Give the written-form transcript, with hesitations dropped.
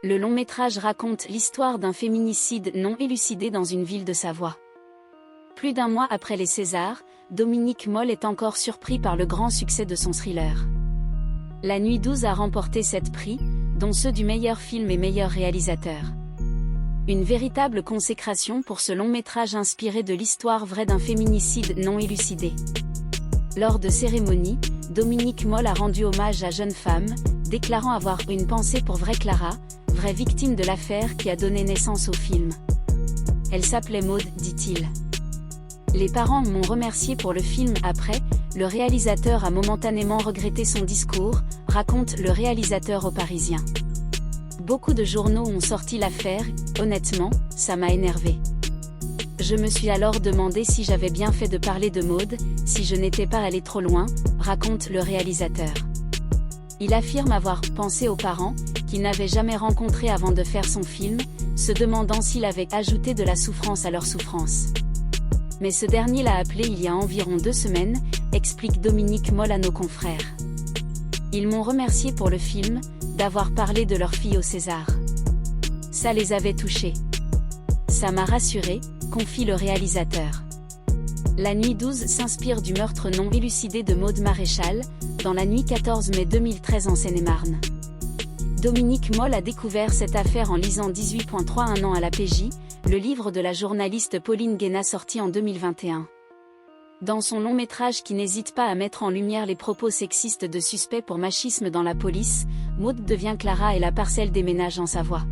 Le long-métrage raconte l'histoire d'un féminicide non élucidé dans une ville de Savoie. Plus d'un mois après les Césars, Dominique Moll est encore surpris par le grand succès de son thriller. La Nuit 12 a remporté 7 prix, dont ceux du meilleur film et meilleur réalisateur. Une véritable consécration pour ce long-métrage inspiré de l'histoire vraie d'un féminicide non élucidé. Lors de cérémonies, Dominique Moll a rendu hommage à jeune femme, déclarant avoir une pensée pour vraie Clara, vraie victime de l'affaire qui a donné naissance au film. Elle s'appelait Maud, dit-il. Les parents m'ont remercié pour le film. Après, le réalisateur a momentanément regretté son discours, raconte le réalisateur au Parisien. Beaucoup de journaux ont sorti l'affaire, honnêtement, ça m'a énervé. Je me suis alors demandé si j'avais bien fait de parler de Maud, si je n'étais pas allé trop loin, raconte le réalisateur. Il affirme avoir pensé aux parents, qu'il n'avait jamais rencontrés avant de faire son film, se demandant s'il avait ajouté de la souffrance à leur souffrance. Mais ce dernier l'a appelé il y a environ 2 semaines, explique Dominique Moll à nos confrères. Ils m'ont remercié pour le film, d'avoir parlé de leur fille au César. Ça les avait touchés. Ça m'a rassuré, confie le réalisateur. La Nuit 12 s'inspire du meurtre non élucidé de Maud Maréchal, dans la nuit 14 mai 2013 en Seine-et-Marne. Dominique Moll a découvert cette affaire en lisant 18.3 Un an à la PJ, le livre de la journaliste Pauline Guéna sorti en 2021. Dans son long métrage qui n'hésite pas à mettre en lumière les propos sexistes de suspects pour machisme dans la police, Maud devient Clara et la parcelle déménage en Savoie.